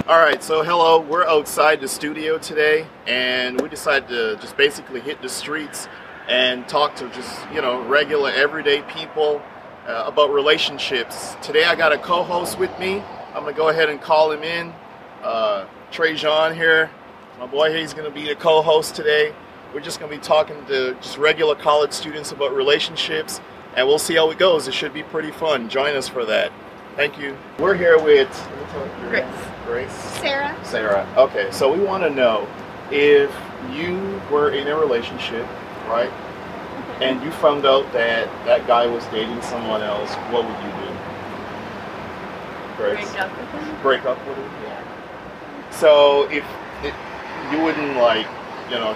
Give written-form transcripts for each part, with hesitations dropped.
Alright, so hello, we're outside the studio today and we decided to just basically hit the streets and talk to just, regular everyday people about relationships. Today I got a co-host with me. I'm going to go ahead and call him in. Trajan here, my boy, he's going to be the co-host today. We're just going to be talking to just regular college students about relationships and we'll see how it goes. It should be pretty fun. Join us for that. Thank you. We're here with Grace. Grace. Sarah. Sarah. Okay, so we want to know if you were in a relationship, right? And you found out that that guy was dating someone else, what would you do? Grace? Break up with him. Break up with him? Yeah. So if you wouldn't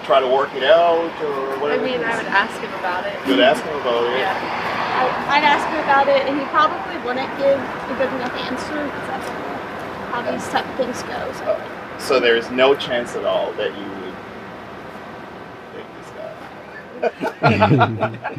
try to work it out or whatever. I mean, I would ask him about it. You would ask him about it? Yeah. I'd ask him about it, and he probably wouldn't give a good enough answer because that's how these type of things go. So there's no chance at all that you would date this guy.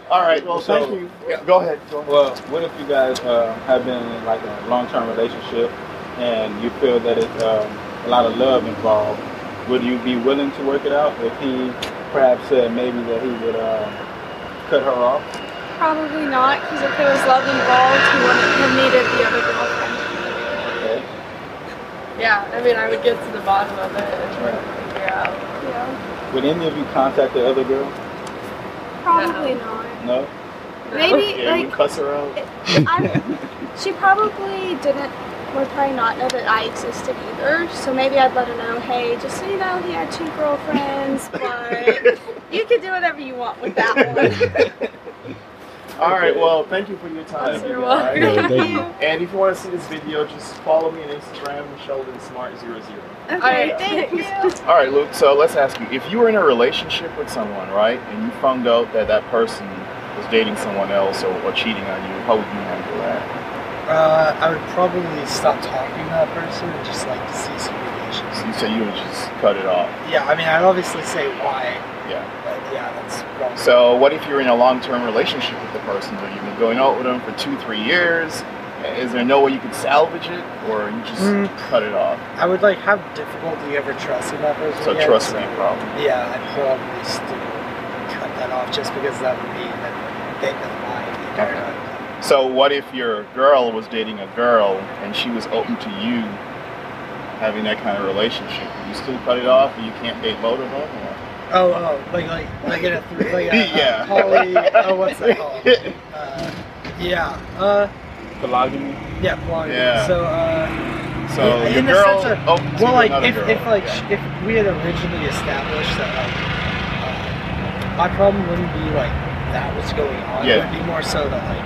All right. Well, thank you. Yeah, go ahead. Well, what if you guys have been in like a long-term relationship and you feel that it's a lot of love involved? Would you be willing to work it out if he perhaps said maybe that he would cut her off? Probably not, because if there was love involved, he wouldn't have needed the other girlfriend. Okay. Yeah, I mean, I would get to the bottom of it and try to figure out. Yeah. Would any of you contact the other girl? Probably not. No? Maybe, Yeah, you cuss her out? She probably would probably not know that I existed either, so maybe I'd let her know, hey, just so you know, he had 2 girlfriends, but you can do whatever you want with that one. All right, well, thank you for your time. You're welcome. All right. Thank you. And if you want to see this video, just follow me on Instagram, SheldonSmart00. Okay, thank you. All right, Luke, so let's ask you, if you were in a relationship with someone, right, and you found out that that person was dating someone else or cheating on you, how would you handle that? I would probably stop talking to that person and just like to cease communication. So you would just cut it off? Yeah, I mean, I'd obviously say why. Yeah. But yeah, that's wrong. So what if you're in a long-term relationship with the person, but you've been going out with them for 2-3 years? Is there no way you could salvage it, or you just cut it off? I would like have difficulty ever trusting that person. So again, trust would be a problem. Yeah, I'd probably still cut that off just because that would mean that they know why the entire time. So what if your girl was dating a girl and she was open to you having that kind of relationship? Would you still cut it off and you can't date both of them? Or? Like in a Yeah. poly, what's that called? Polygamy? Yeah, polygamy. Yeah. So your in the girl sense of, open to well, like another girl. if we had originally established that my problem wouldn't be like that was going on. Yeah. It would be more so that like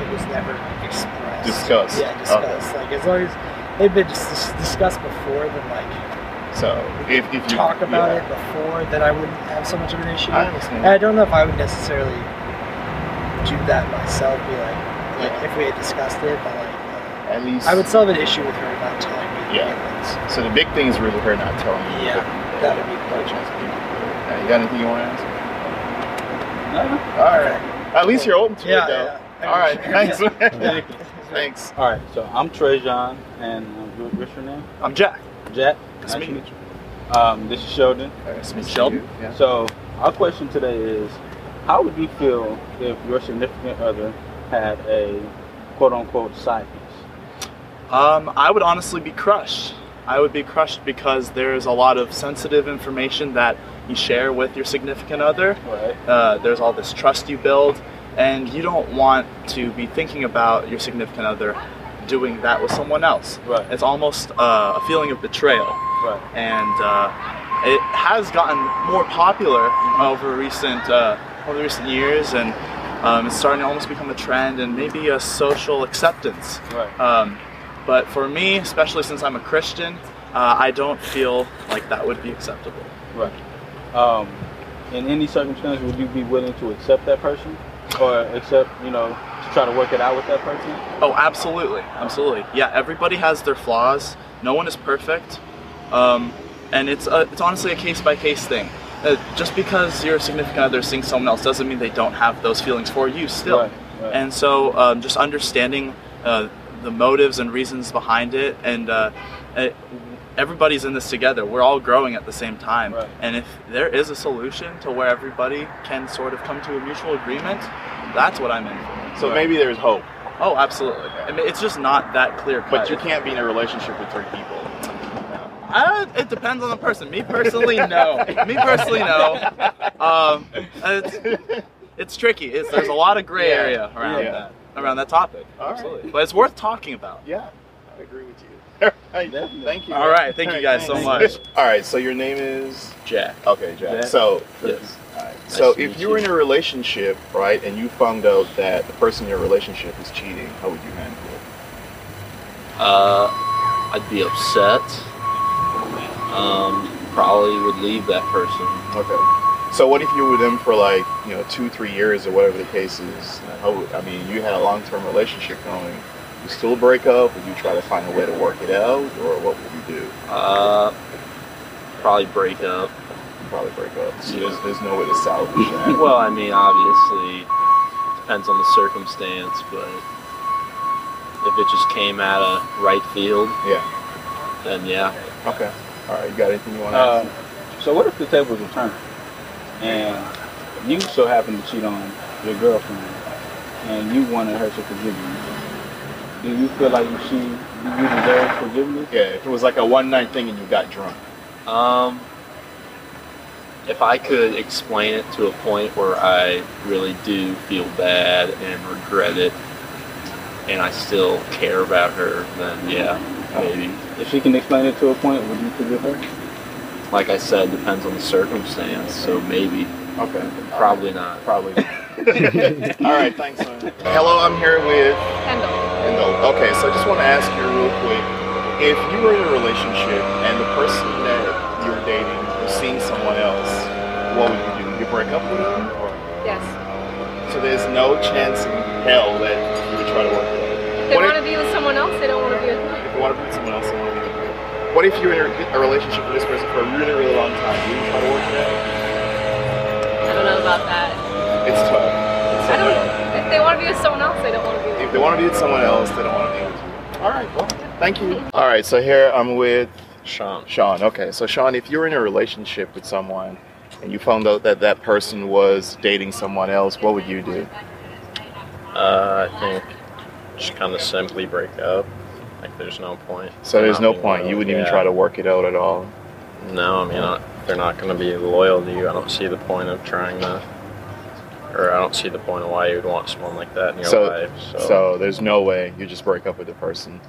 it was never expressed. Discussed. Yeah, discussed. Okay. Like as long as they've been discussed before, then like So if you talk about it before, then I wouldn't have so much of an issue. I understand. And I don't know if I would necessarily do that myself. Be like if we had discussed it, but like at least I would still have an issue with her not telling me. Yeah. So the big thing is really her not telling you. Yeah, that would be the chance. You got anything you want to ask? No. All right. At least you're open to it, though. Yeah. All right. Thanks. Yeah. Thanks. All right, so I'm Trajan, and what's your name? I'm Jack. Jack. Nice to meet you. This is Sheldon. Nice to meet Sheldon. you. Yeah. So our question today is, how would you feel if your significant other had a quote-unquote side piece? I would honestly be crushed. I would be crushed because there's a lot of sensitive information that you share with your significant other. Right. There's all this trust you build, and you don't want to be thinking about your significant other doing that with someone else. Right. It's almost a feeling of betrayal. Right. And it has gotten more popular over recent years, and it's starting to almost become a trend and maybe a social acceptance. Right. But for me, especially since I'm a Christian, I don't feel like that would be acceptable. Right. In any circumstance, would you be willing to accept that person, or accept, to try to work it out with that person? Oh, absolutely, absolutely. Yeah, everybody has their flaws. No one is perfect, and it's honestly a case-by-case thing. Just because your significant other is seeing someone else doesn't mean they don't have those feelings for you still. Right, right. And so, just understanding the motives and reasons behind it, and everybody's in this together. We're all growing at the same time. Right. And if there is a solution to where everybody can sort of come to a mutual agreement, that's what I'm in for. So maybe there's hope. Oh, absolutely. I mean, it's just not that clear cut. But you can't be in a relationship with 3 people. It depends on the person. Me personally, no. It's tricky. There's a lot of gray area around that topic. Absolutely. Right. But it's worth talking about. Yeah, I agree with you. Thank you. All right. Thank you guys so much. All right. So your name is Jack. Okay, Jack. Jack. So, Yes. all right. So to if meet you were you. in a relationship, right, and you found out that the person in your relationship is cheating, how would you handle it? I'd be upset. Probably would leave that person. Okay. So what if you were with them for like 2-3 years or whatever the case is? I mean, you had a long-term relationship going. You still break up, or you try to find a way to work it out, or what would you do? Probably break up. Probably break up. So Yeah. there's no way to salvage that. Well, I mean, obviously, depends on the circumstance, but if it just came out of right field, Yeah. then yeah. Okay. All right. You got anything you want to ask? So what if the tables were turned and you so happen to cheat on your girlfriend and you wanted her to forgive you? Do you feel like you deserve forgiveness? Yeah. If it was like a one-night thing and you got drunk. If I could explain it to a point where I really do feel bad and regret it, and I still care about her, then yeah, maybe. If she can explain it to a point, would you forgive her? Like I said, depends on the circumstance, so maybe. Okay. Probably not. Probably. All right. Thanks, man. Hello. I'm here with Kendall. Okay. So I just want to ask you real quick. If you were in a relationship and the person that you were dating was seeing someone else, what would you do? You break up with them? Or? Yes. So there's no chance in hell that you would try to work it out? If they want to be with someone else, they don't want to be with me. If you want to be with someone else, they want to be with you. What if you're in a relationship with this person for a really, really long time? You try to work it out? I don't know about that. It's tough. I don't. If they want to be with someone else, they don't want to be with me. If they want to be with someone else, they don't want to be with you. All right, well, thank you. All right, so here I'm with Sean. Sean. Okay, so Sean, if you're in a relationship with someone and you found out that that person was dating someone else, what would you do? I think just kind of simply break up. Like there's no point. So there's Not no being point. loyal. You wouldn't even Yeah. try to work it out at all. No, I mean, they're not going to be loyal to you. I don't see the point of trying to, or I don't see the point of why you would want someone like that in your life. So there's no way you just break up with the person.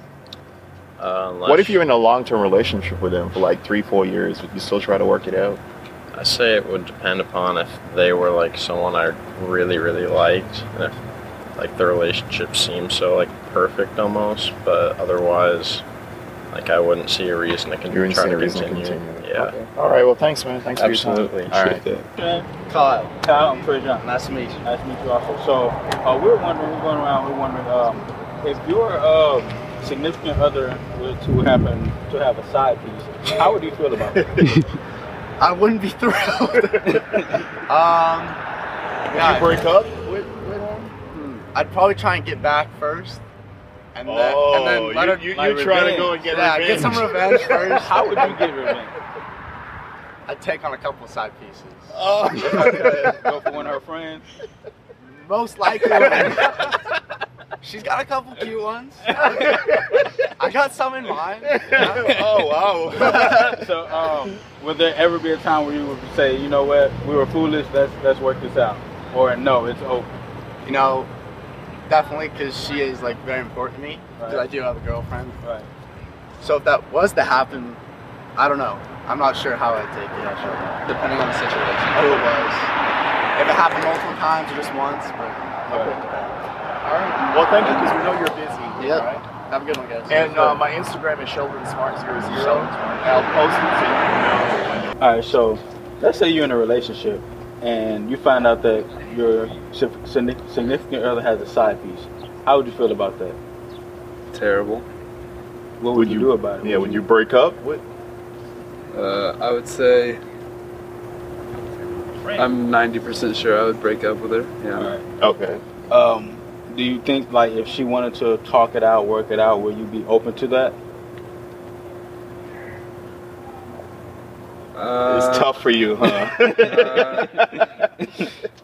Unless What if you're in a long-term relationship with them for like 3-4 years? Would you still try to work it out? I say it would depend upon if they were like someone I really, really liked, and if like the relationship seemed so like perfect almost, but otherwise, like I wouldn't see a reason to You wouldn't try see to a reason to continue. continue. Yeah. Okay. All right. Well, thanks, man. Thanks Absolutely. for your time. All right. Kyle. Kyle, I'm Trey John. Nice to meet you. Nice to meet you also. So we're wondering if your significant other were to happen to have a side piece, how would you feel about it? I wouldn't be thrilled. Would you break up with him? I'd probably try and get back first. And then let her, you like try to revenge. go and get yeah, revenge. get some revenge first. How would you get revenge? I'd take on a couple of side pieces. Oh. Go for one of her friends. Most likely. She's got a couple cute ones. I got some in mind. Oh wow. So would there ever be a time where you would say, you know what, we were foolish, let's work this out? Or no, it's over? You know, definitely, because she is like very important to me. Because Right. I do have a girlfriend. Right. So if that was to happen, I don't know. I'm not sure how I'd take it actually, depending on the situation, who it was. If it happened multiple times or just once, but All right. Well, thank you, because we know you're busy. Yep. All right. have a good one, guys. And my Instagram is SheldonSmart00. I'll post it so you can know. All right, so let's say you're in a relationship and you find out that your significant other has a side piece. How would you feel about that? Terrible. What would you do about it? Yeah, would you break up with? I would say I'm 90% sure I would break up with her. Yeah. All right. Okay. Do you think, like, if she wanted to talk it out, work it out, will you be open to that? It's tough for you, huh?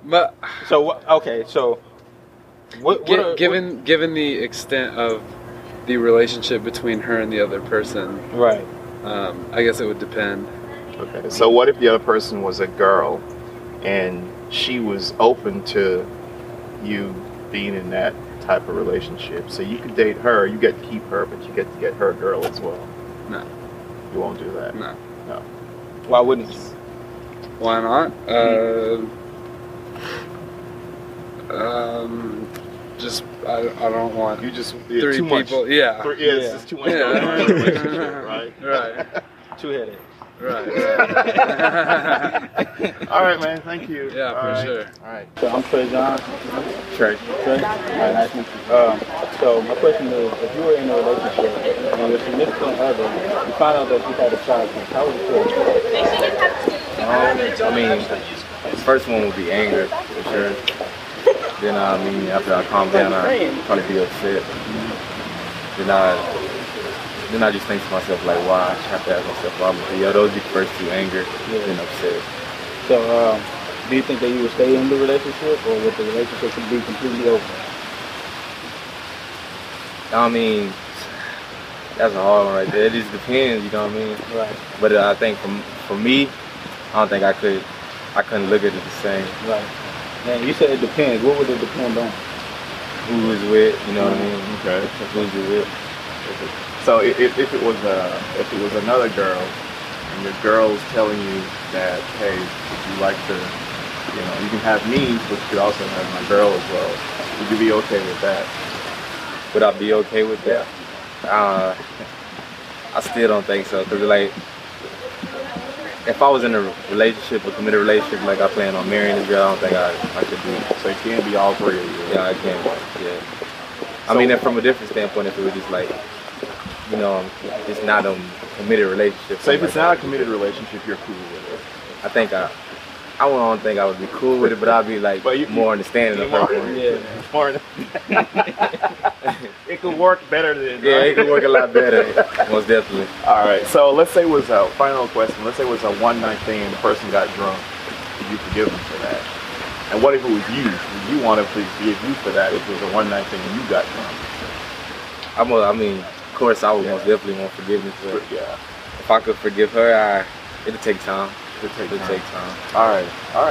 But so given the extent of the relationship between her and the other person, right? I guess it would depend. Okay. So what if the other person was a girl, and she was open to you being in that type of relationship? So you could date her, you get to keep her, but you get to get her girl as well. No. You won't do that. No. No. Why wouldn't you? Why not? Just I don't want You just three too much. people. Yeah. It's just too much going on in a relationship, right? Right. Two-headed. Right. All right, man. Thank you. Yeah, All for right. sure. All right. So I'm Trey John. Trey. Trey? All right, nice to meet you. So my question is, if you were in a relationship and your significant other, you find out that you had a child, how would you feel? I mean, the first one would be anger, for sure. Then, after I calm down, I'd probably be upset. Then I just think to myself, like, why I have to ask myself, why? Those would be the first two, anger, then upset. So, do you think that you would stay in the relationship, or would the relationship be completely over? I mean, that's a hard one right there. It just depends, you know what I mean? Right. But I think for me, I don't think I couldn't look at it the same. Right. And you said it depends. What would it depend on? Who was with, you know what I mean? Okay. Who's you with? So if it was another girl, and your girl's telling you that, hey, would you like to, you can have me, but you could also have my girl as well. Would you be okay with that? Would I be okay with that? I still don't think so, because like, if I was in a relationship, a committed relationship, like I plan on marrying this girl, I don't think I could do it. So it can't be all three of you. Yeah, I can't. Yeah. I mean, from a different standpoint, if it was just like, it's not a committed relationship. So if it's not a committed relationship, you're cool with it. I think I don't think I would be cool with it, but I'd be like more understanding of her. More. It could work better than. Yeah, it could work a lot better, most definitely. All right. So let's say it was a final question. Let's say it was a one-night thing and the person got drunk. Would you forgive them for that? And what if it was you? Would you want to forgive you for that if it was a one-night thing and you got drunk? Of course, I would most definitely want forgiveness. But yeah. If I could forgive her, it'd take time. It'd take time. All right.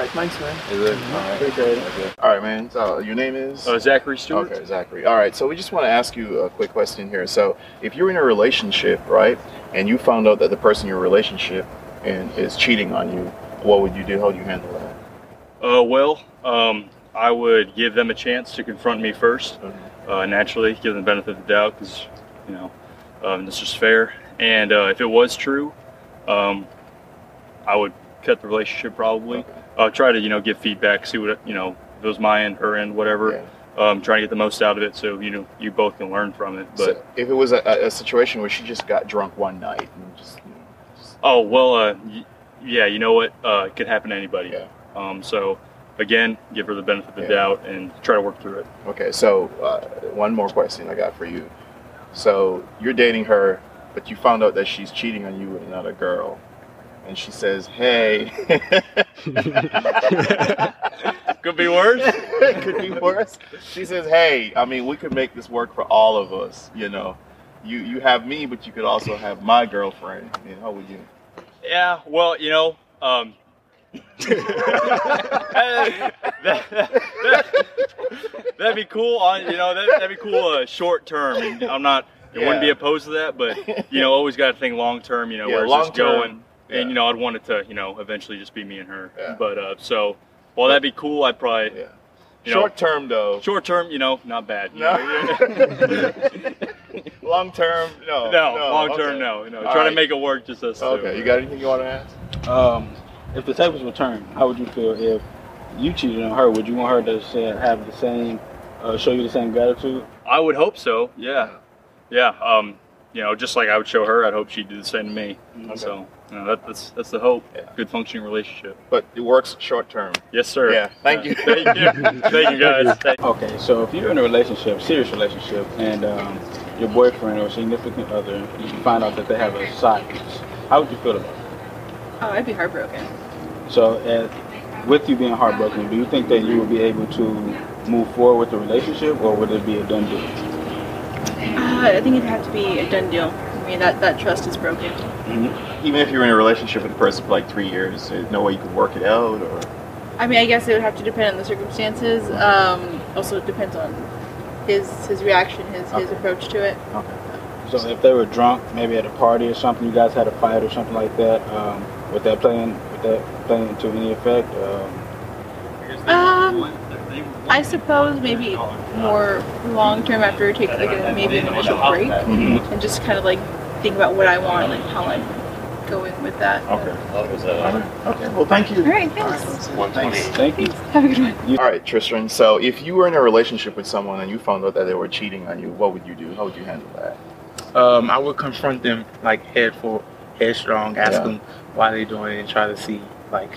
Thanks, man. Is it? All right. Appreciate it. All right, man. So your name is? Zachary Stewart. Okay, Zachary. All right. So we just want to ask you a quick question here. So if you're in a relationship, right, and you found out that the person in your relationship is cheating on you, what would you do? How would you handle that? I would give them a chance to confront me first. Naturally, give them the benefit of the doubt, because this is fair. And if it was true, I would cut the relationship probably. Try to give feedback, see what if it was my end, her end, whatever. Try to get the most out of it, so you both can learn from it. But so if it was a situation where she just got drunk one night and yeah, you know what? It could happen to anybody. Yeah. So again, give her the benefit of the doubt and try to work through it. Okay, so one more question I got for you. So you're dating her, but you found out that she's cheating on you with another girl, and she says, "Hey." Could be worse. Could be worse. She says, "Hey, we could make this work for all of us. You have me, but you could also have my girlfriend. How would you?" Yeah, well, that'd be cool that'd be cool short term, and I'm not wouldn't be opposed to that, but always got to think long term, where's this going, and I'd want it to eventually just be me and her. But that'd be cool. I'd probably short term though. Short term, not bad. Long term, no. Long term, no. Try to make it work just as. Okay, you got anything you want to ask? If the tables were turned, how would you feel if you cheated on her? Would you want her to have the same, show you the same gratitude? I would hope so. Yeah. Just like I would show her, I'd hope she'd do the same to me. Okay. So that's the hope. Yeah. Good functioning relationship. But it works short term. Yes, sir. Yeah. Thank you. Thank you. Thank you, guys. Okay, so if you're in a relationship, serious relationship, and your boyfriend or significant other, you find out that they have a side piece, how would you feel about it? Oh, I'd be heartbroken. So, with you being heartbroken, do you think that you would be able to move forward with the relationship, or would it be a done deal? I think it'd have to be a done deal. I mean, that trust is broken. Mm-hmm. Even if you're in a relationship with a person for like 3 years, there's no way you could work it out, or. I mean, I guess it would have to depend on the circumstances. Also, it depends on his reaction, his approach to it. Okay. So if they were drunk, maybe at a party or something, you guys had a fight or something like that, would that play into any effect? I suppose maybe more long term after we take like maybe an initial break and just kind of like think about what I want, like how I'm going with that. Okay. Okay. Well, thank you. All right. Thanks. Thank you. Have a good one. All right, Tristan. So, if you were in a relationship with someone and you found out that they were cheating on you, what would you do? How would you handle that? I would confront them like headstrong, ask them why they're doing it, and try to see like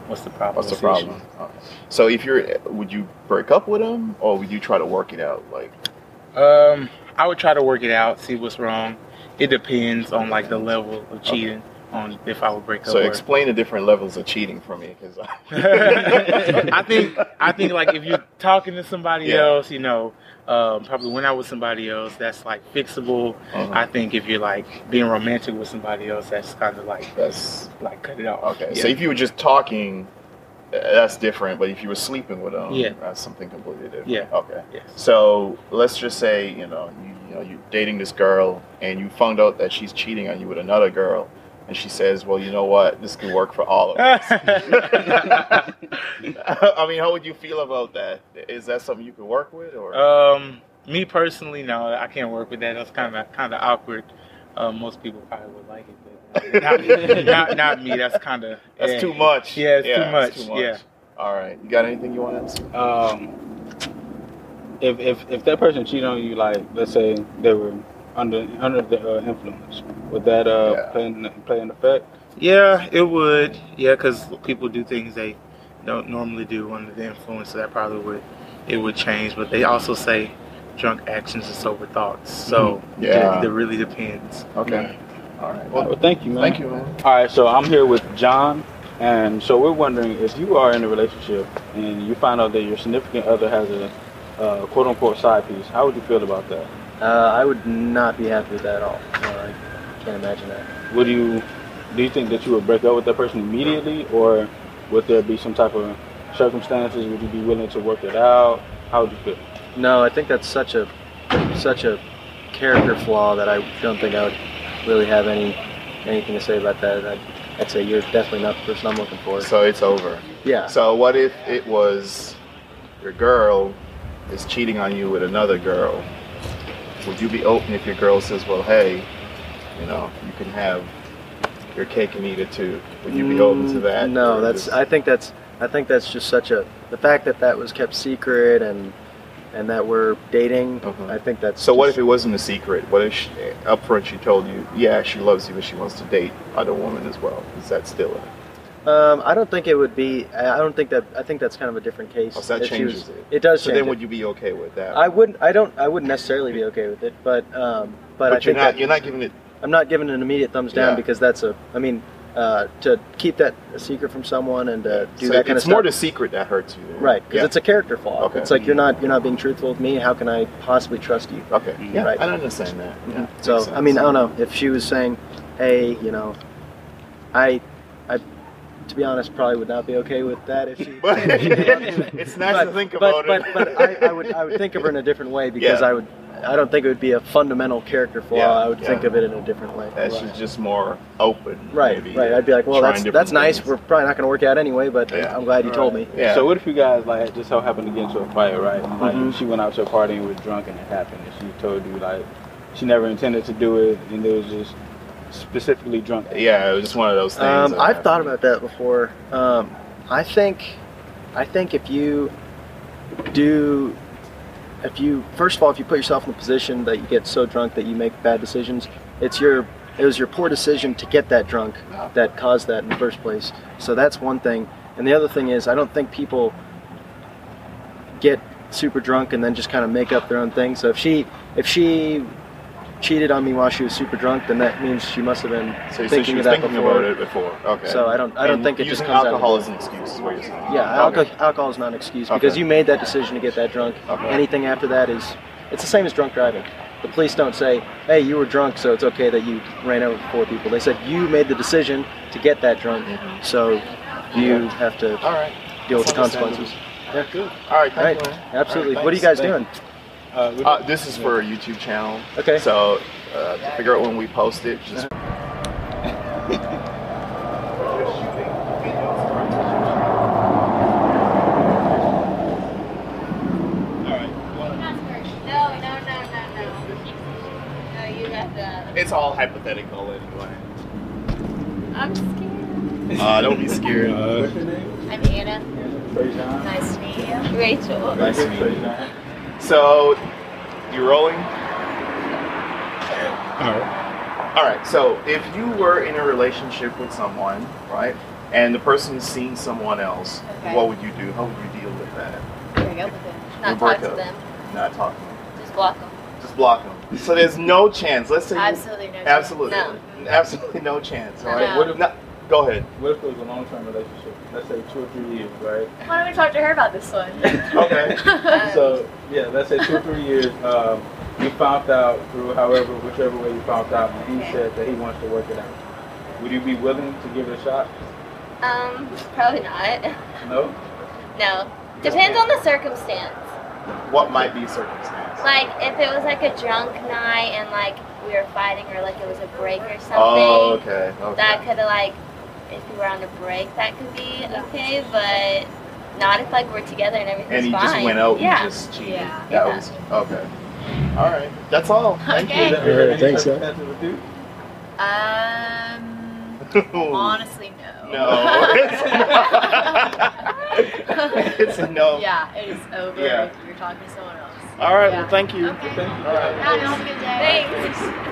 what's the problem. What's the problem? Okay. So would you break up with them, or would you try to work it out? Like, I would try to work it out, see what's wrong. It depends on like the level of cheating, on if I would break up. So explain the different levels of cheating for me, because I think like if you're talking to somebody else, you know, probably when I was somebody else, that's like fixable. I think if you're like being romantic with somebody else, that's kind of like cut it off. Okay. So if you were just talking, that's different. But if you were sleeping with them, that's something completely different. Yeah. Okay. Yes. So let's just say you're dating this girl and you found out that she's cheating on you with another girl. And she says, well, you know what? This could work for all of us. I mean, how would you feel about that? Is that something you could work with? Or me personally, no, I can't work with that. That's kind of awkward. Most people probably would like it, but not me. That's kind of... That's too much. Yeah, it's too much. Yeah. All right. You got anything you want to ask? If that person cheated on you, like, let's say they were under the influence, would that play an effect? Yeah, it would. Yeah, because people do things they don't normally do under the influence, so that probably would change. But they also say drunk actions are sober thoughts, so it really depends. Okay. All right. Well, thank you, man. Thank you, man. All right, so I'm here with John, and so we're wondering if you are in a relationship and you find out that your significant other has a quote-unquote side piece, how would you feel about that? I would not be happy with that at all. I can't imagine that. Do you think that you would break up with that person immediately, or would there be some type of circumstances? Would you be willing to work it out? How would you feel? No, I think that's such a character flaw that I don't think I would really have anything to say about that. I'd say you're definitely not the person I'm looking for. So it's over. Yeah. So what if it was your girl is cheating on you with another girl? Would you be open if your girl says, well, hey, you can have your cake and eat it too? Would you be open to that? No, I think that's just the fact that was kept secret and that we're dating. I think that's. So what if it wasn't a secret? What if up front she told you, yeah, she loves you, but she wants to date other women as well? Is that still it? I don't think it would be. I think that's kind of a different case. So that changes it. It does. So then, would you be okay with that? I wouldn't necessarily be okay with it, but I think you're not giving it. I'm not giving an immediate thumbs down because that's to keep that a secret from someone and to do that kind of stuff. It's more the secret that hurts you, right? Because it's a character flaw. Okay. It's like you're not being truthful with me. How can I possibly trust you? Okay. Yeah, right? I understand that. Yeah. So I mean, I don't know if she was saying, hey, I to be honest, probably would not be okay with that if she. It's nice to think about it. But I would think of her in a different way because I don't think it would be a fundamental character flaw. I would think of it in a different way. She's just more open. Right. Maybe, I'd be like, well, that's nice. things. We're probably not going to work out anyway, but I'm glad you told me. Yeah. So what if you guys like just so happened to get into a fight, right? Like she went out to a party and was drunk and it happened, and she told you like she never intended to do it, and it was just specifically drunk. Yeah, it was just one of those things. I've thought about that before. I think if you first of all, if you put yourself in the position that you get so drunk that you make bad decisions, it was your poor decision to get that drunk that caused that in the first place. So that's one thing. And the other thing is, I don't think people get super drunk and then just kind of make up their own thing. So if she cheated on me while she was super drunk, then that means she must have been So you said thinking she of was that thinking before. about it before. Okay. So I don't think it just using comes alcohol out as an excuse, is what you're saying. Yeah, Okay. alcohol is not an excuse because Okay. you made that decision to get that drunk. Okay. Anything after that it's the same as drunk driving. The police don't say, hey, you were drunk, so it's okay that you ran over 4 people. They said you made the decision to get that drunk, so you have to deal with the consequences. Yeah, good. All right, thank you, man. Absolutely. All right, what are you guys thanks. doing? This is for a YouTube channel. Okay. So to figure out when we post it, just. It's all hypothetical anyway. I'm scared. Don't be scared. I'm Anna. Nice to meet you. Rachel. Nice to meet you. So, you rolling? All right. So, if you were in a relationship with someone, right, and the person is seeing someone else, Okay. what would you do? How would you deal with that? Break up with them. Not You talk break to up. them. Not talking. Just block them. Just block them. So there's no chance. Let's say Absolutely no chance. absolutely, No. absolutely no chance. All right. No. What if, Go ahead. What if it was a long-term relationship? Let's say 2 or 3 years, right? Why don't we talk to her about this one? Okay. So yeah, let's say 2 or 3 years. You found out through whichever way you found out, and he said that he wants to work it out. Would you be willing to give it a shot? Probably not. No. No. Depends on the circumstance. What might be circumstance? Like, if it was like a drunk night and like we were fighting or like it was a break or something. Oh, okay. Okay. That could have like, if we were on a break, that could be okay, but not if like we're together and everything's And he fine. just went out Yeah. and just cheated. Yeah. That Yeah. was okay. All right. That's all. Thank Okay. you. All right, thanks, sir. Honestly, no. No. It's a no. Yeah, it is over Yeah. if you're talking to someone else. All right. Yeah. Well, thank you. Okay. All right. Have a good day. Thanks.